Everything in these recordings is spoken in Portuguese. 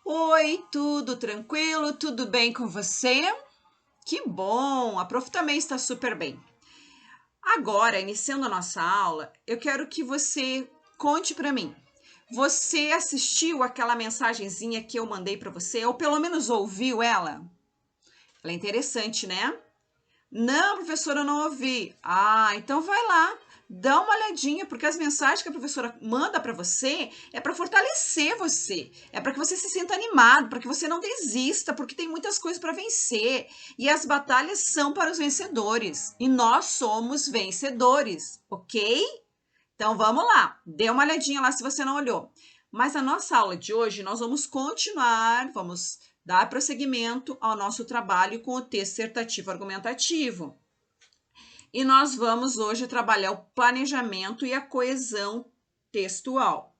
Oi, tudo tranquilo? Tudo bem com você? Que bom! A prof também está super bem. Agora, iniciando a nossa aula, eu quero que você conte para mim. Você assistiu aquela mensagenzinha que eu mandei para você, ou pelo menos ouviu ela? Ela é interessante, né? Não, professora, eu não ouvi. Ah, então vai lá, dá uma olhadinha, porque as mensagens que a professora manda para você é para fortalecer você, é para que você se sinta animado, para que você não desista, porque tem muitas coisas para vencer e as batalhas são para os vencedores e nós somos vencedores, ok? Então vamos lá, dê uma olhadinha lá se você não olhou. Mas na nossa aula de hoje nós vamos continuar, vamos dar prosseguimento ao nosso trabalho com o texto dissertativo argumentativo. E nós vamos hoje trabalhar o planejamento e a coesão textual.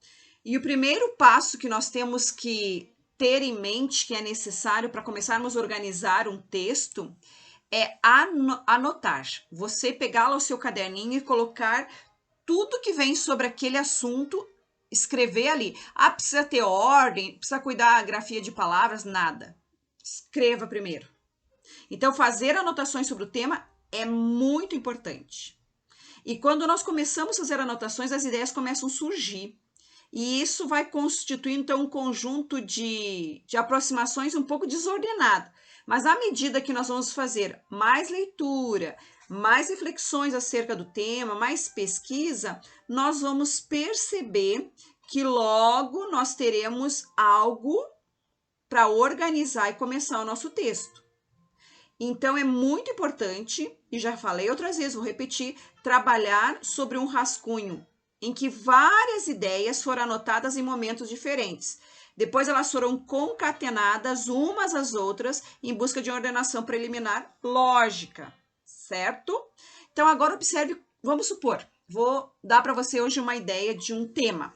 E o primeiro passo que nós temos que ter em mente, que é necessário para começarmos a organizar um texto, é anotar. Você pegar lá o seu caderninho e colocar tudo que vem sobre aquele assunto, escrever ali. Ah, precisa ter ordem, precisa cuidar da grafia de palavras, nada. Escreva primeiro. Então, fazer anotações sobre o tema é muito importante. E quando nós começamos a fazer anotações, as ideias começam a surgir. E isso vai constituir, então, um conjunto de aproximações um pouco desordenado. Mas à medida que nós vamos fazer mais leitura, mais reflexões acerca do tema, mais pesquisa, nós vamos perceber que logo nós teremos algo para organizar e começar o nosso texto. Então, é muito importante, e já falei outras vezes, vou repetir, trabalhar sobre um rascunho em que várias ideias foram anotadas em momentos diferentes. Depois elas foram concatenadas umas às outras em busca de uma ordenação preliminar lógica, certo? Então, agora observe, vamos supor, vou dar para você hoje uma ideia de um tema.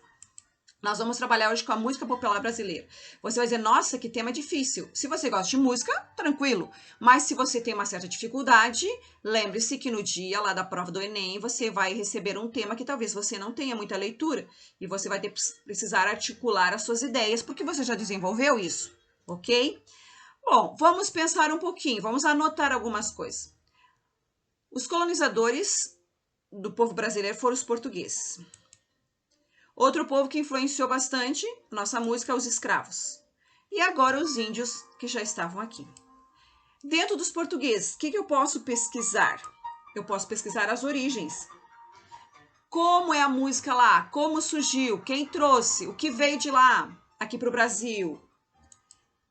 Nós vamos trabalhar hoje com a música popular brasileira. Você vai dizer, nossa, que tema difícil. Se você gosta de música, tranquilo. Mas se você tem uma certa dificuldade, lembre-se que no dia lá da prova do Enem, você vai receber um tema que talvez você não tenha muita leitura. E você vai precisar articular as suas ideias, porque você já desenvolveu isso, ok? Bom, vamos pensar um pouquinho, vamos anotar algumas coisas. Os colonizadores do povo brasileiro foram os portugueses. Outro povo que influenciou bastante nossa música, os escravos. E agora os índios que já estavam aqui. Dentro dos portugueses, o que eu posso pesquisar? Eu posso pesquisar as origens. Como é a música lá? Como surgiu? Quem trouxe? O que veio de lá aqui para o Brasil?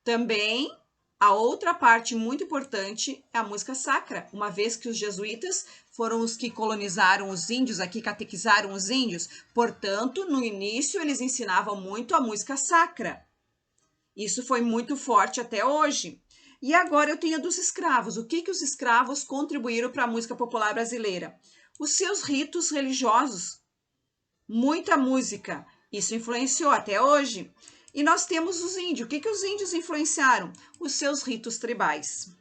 Também a outra parte muito importante é a música sacra, uma vez que os jesuítas foram os que colonizaram os índios aqui, catequizaram os índios. Portanto, no início, eles ensinavam muito a música sacra. Isso foi muito forte até hoje. E agora eu tenho dos escravos. O que os escravos contribuíram para a música popular brasileira? Os seus ritos religiosos. Muita música. Isso influenciou até hoje. E nós temos os índios. O que os índios influenciaram? Os seus ritos tribais,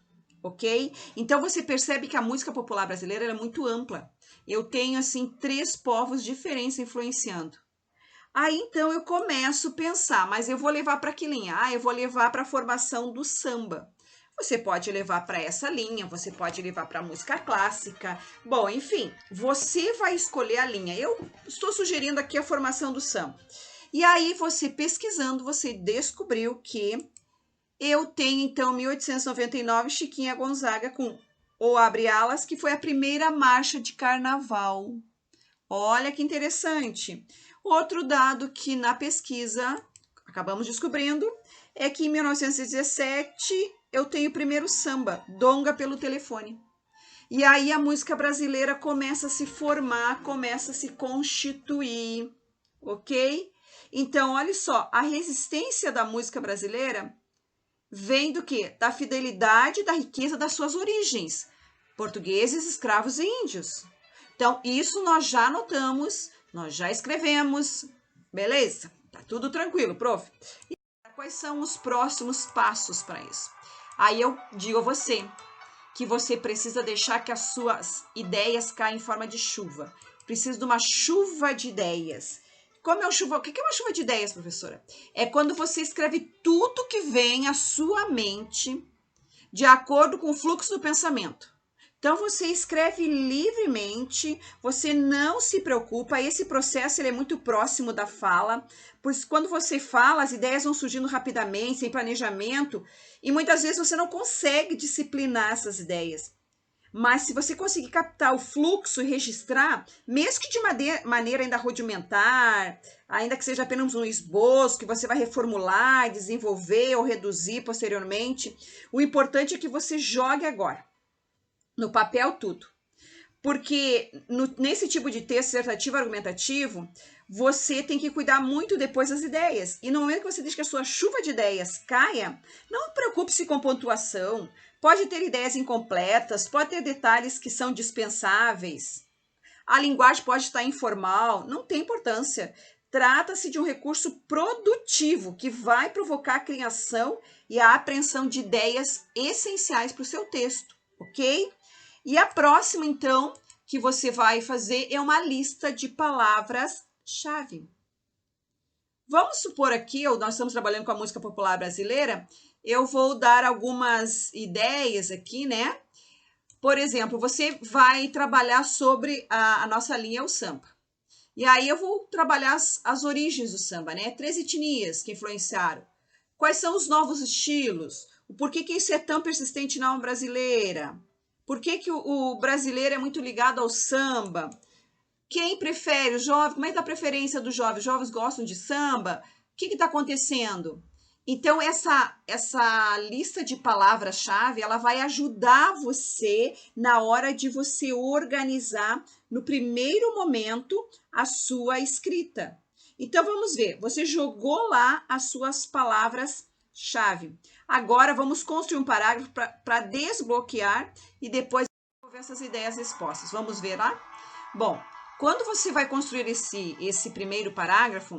ok? Então, você percebe que a música popular brasileira é muito ampla. Eu tenho, assim, 3 povos diferentes influenciando. Aí, então, eu começo a pensar, mas eu vou levar para que linha? Ah, eu vou levar para a formação do samba. Você pode levar para essa linha, você pode levar para a música clássica. Bom, enfim, você vai escolher a linha. Eu estou sugerindo aqui a formação do samba. E aí, você pesquisando, você descobriu que eu tenho, então, 1899, Chiquinha Gonzaga com O Abre Alas, que foi a primeira marcha de carnaval. Olha que interessante. Outro dado que na pesquisa acabamos descobrindo é que em 1917 eu tenho o primeiro samba, Donga pelo Telefone. E aí a música brasileira começa a se formar, começa a se constituir, ok? Então, olha só, a resistência da música brasileira vem do quê? Da fidelidade, da riqueza das suas origens. Portugueses, escravos e índios. Então, isso nós já anotamos, nós já escrevemos, beleza? Tá tudo tranquilo, prof. E quais são os próximos passos para isso? Aí eu digo a você que você precisa deixar que as suas ideias caem em forma de chuva. Precisa de uma chuva de ideias. Como é o que é uma chuva de ideias, professora? É quando você escreve tudo que vem à sua mente de acordo com o fluxo do pensamento. Então, você escreve livremente, você não se preocupa, esse processo ele é muito próximo da fala, pois quando você fala, as ideias vão surgindo rapidamente, sem planejamento, e muitas vezes você não consegue disciplinar essas ideias. Mas se você conseguir captar o fluxo e registrar, mesmo que de maneira ainda rudimentar, ainda que seja apenas um esboço que você vai reformular, desenvolver ou reduzir posteriormente, o importante é que você jogue agora, no papel tudo. Porque nesse tipo de texto dissertativo argumentativo, você tem que cuidar muito depois das ideias. E no momento que você deixa que a sua chuva de ideias caia, não preocupe-se com pontuação. Pode ter ideias incompletas, pode ter detalhes que são dispensáveis. A linguagem pode estar informal, não tem importância. Trata-se de um recurso produtivo que vai provocar a criação e a apreensão de ideias essenciais para o seu texto, ok? E a próxima, então, que você vai fazer é uma lista de palavras-chave. Vamos supor aqui, nós estamos trabalhando com a música popular brasileira, eu vou dar algumas ideias aqui, né? Por exemplo, você vai trabalhar sobre a nossa linha, o samba. E aí eu vou trabalhar as origens do samba, né? 3 etnias que influenciaram. Quais são os novos estilos? O porquê que isso é tão persistente na alma brasileira? Por que o brasileiro é muito ligado ao samba? Quem prefere? O jovem? Como é que tá a preferência do jovem? Os jovens gostam de samba? O que está acontecendo? Então, essa lista de palavras-chave, ela vai ajudar você na hora de você organizar, no primeiro momento, a sua escrita. Então, vamos ver. Você jogou lá as suas palavras-chave. Agora, vamos construir um parágrafo para desbloquear e depois desenvolver essas ideias expostas. Vamos ver lá? Bom, quando você vai construir esse primeiro parágrafo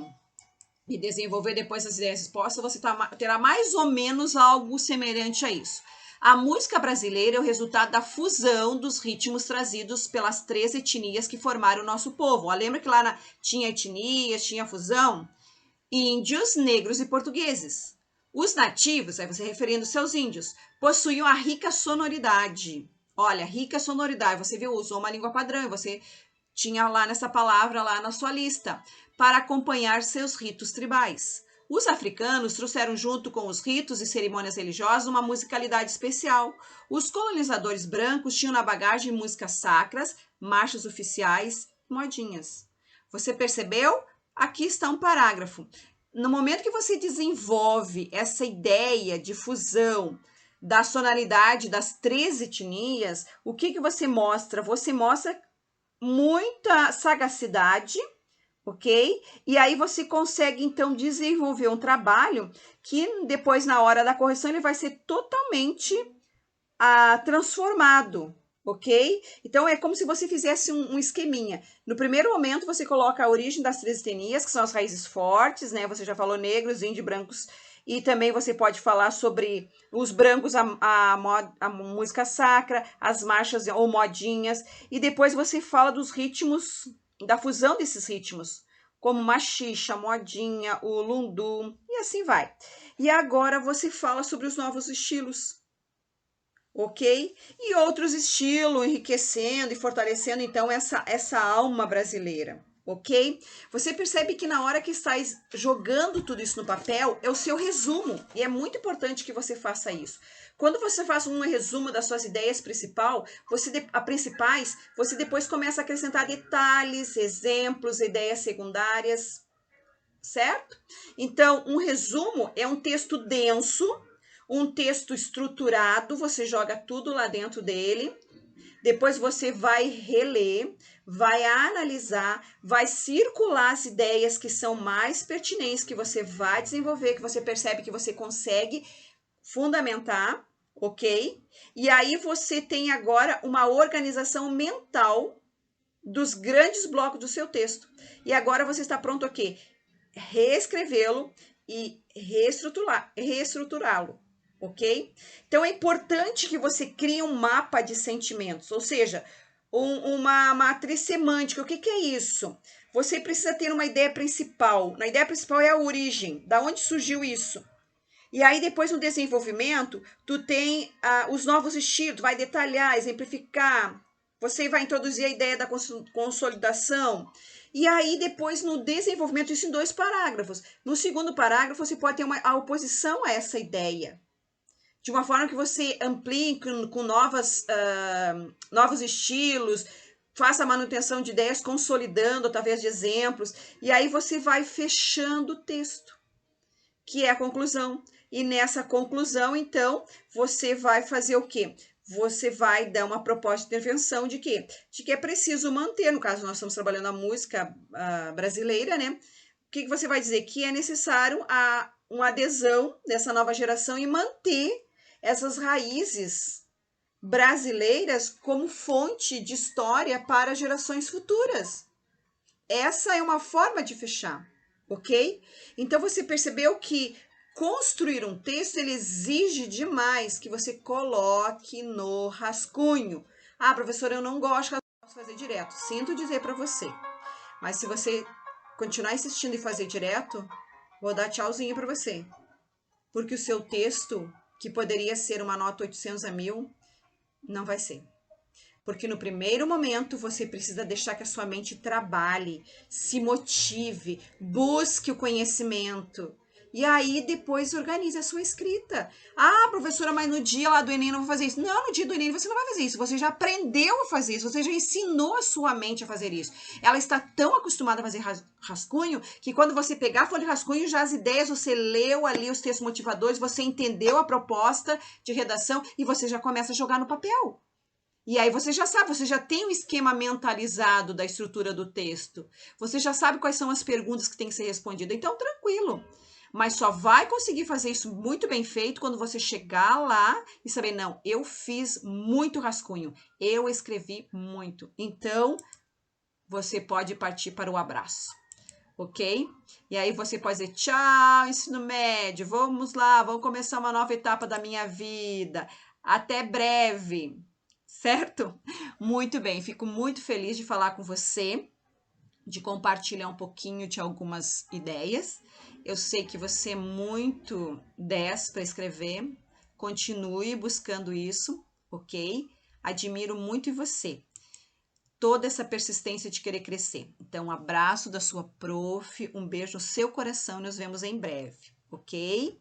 e desenvolver depois as ideias expostas, você terá mais ou menos algo semelhante a isso. A música brasileira é o resultado da fusão dos ritmos trazidos pelas 3 etnias que formaram o nosso povo. Ó, lembra que lá tinha etnias, tinha fusão? Índios, negros e portugueses. Os nativos, aí você referindo seus índios, possuíam a rica sonoridade. Olha, rica sonoridade. Você viu, usou uma língua padrão e você tinha lá nessa palavra lá na sua lista, para acompanhar seus ritos tribais. Os africanos trouxeram junto com os ritos e cerimônias religiosas uma musicalidade especial. Os colonizadores brancos tinham na bagagem músicas sacras, marchas oficiais, modinhas. Você percebeu? Aqui está um parágrafo. No momento que você desenvolve essa ideia de fusão da sonoridade das 3 etnias, o que você mostra? Você mostra muita sagacidade, ok? E aí você consegue, então, desenvolver um trabalho que depois, na hora da correção, ele vai ser totalmente transformado, ok? Então, é como se você fizesse um esqueminha. No primeiro momento, você coloca a origem das 3 etnias, que são as raízes fortes, né? Você já falou negros, índios, brancos, e também você pode falar sobre os brancos, a música sacra, as marchas ou modinhas, e depois você fala dos ritmos, da fusão desses ritmos, como machixa, modinha, o lundu, e assim vai. E agora você fala sobre os novos estilos, ok? E outros estilos, enriquecendo e fortalecendo, então, essa alma brasileira, ok? Você percebe que na hora que estás jogando tudo isso no papel, é o seu resumo, e é muito importante que você faça isso. Quando você faz um resumo das suas ideias principais, você depois começa a acrescentar detalhes, exemplos, ideias secundárias, certo? Então, um resumo é um texto denso, um texto estruturado, você joga tudo lá dentro dele, depois você vai reler, vai analisar, vai circular as ideias que são mais pertinentes, que você vai desenvolver, que você percebe que você consegue fundamentar, ok? E aí você tem agora uma organização mental dos grandes blocos do seu texto. E agora você está pronto a quê? Reescrevê-lo e reestruturá-lo, ok? Então, é importante que você crie um mapa de sentimentos, ou seja, uma matriz semântica. O que é isso? você precisa ter uma ideia principal. Na ideia principal é a origem, da onde surgiu isso. E aí, depois, no desenvolvimento, tu tem os novos estilos, vai detalhar, exemplificar, você vai introduzir a ideia da consolidação. E aí, depois, no desenvolvimento, isso em 2 parágrafos. No segundo parágrafo, você pode ter a oposição a essa ideia. De uma forma que você amplie com novos estilos, faça a manutenção de ideias, consolidando através de exemplos. E aí, você vai fechando o texto, que é a conclusão. E nessa conclusão, então, você vai fazer o quê? Você vai dar uma proposta de intervenção de quê? De que é preciso manter, no caso, nós estamos trabalhando a música brasileira, né? O que você vai dizer? Que é necessário uma adesão dessa nova geração e manter essas raízes brasileiras como fonte de história para gerações futuras. Essa é uma forma de fechar, ok? Então, você percebeu que construir um texto, ele exige demais que você coloque no rascunho. Ah, professora, eu não gosto de fazer direto. Sinto dizer para você. Mas se você continuar insistindo em fazer direto, vou dar tchauzinho para você. Porque o seu texto, que poderia ser uma nota 800 a 1000, não vai ser. Porque no primeiro momento você precisa deixar que a sua mente trabalhe, se motive, busque o conhecimento. E aí depois organize a sua escrita. Ah, professora, mas no dia lá do Enem eu não vou fazer isso. Não, no dia do Enem você não vai fazer isso. Você já aprendeu a fazer isso. Você já ensinou a sua mente a fazer isso. Ela está tão acostumada a fazer rascunho que quando você pegar a folha de rascunho, já as ideias, você leu ali os textos motivadores, você entendeu a proposta de redação e você já começa a jogar no papel. E aí você já sabe, você já tem um esquema mentalizado da estrutura do texto. Você já sabe quais são as perguntas que tem que ser respondidas. Então, tranquilo. Mas só vai conseguir fazer isso muito bem feito quando você chegar lá e saber, não, eu fiz muito rascunho, eu escrevi muito. Então, você pode partir para o abraço, ok? E aí você pode dizer, tchau, ensino médio, vamos lá, vamos começar uma nova etapa da minha vida. Até breve. Certo? Muito bem, fico muito feliz de falar com você, de compartilhar um pouquinho de algumas ideias. Eu sei que você é muito 10 para escrever, continue buscando isso, ok? Admiro muito em você, toda essa persistência de querer crescer. Então, um abraço da sua prof, um beijo no seu coração e nos vemos em breve, ok?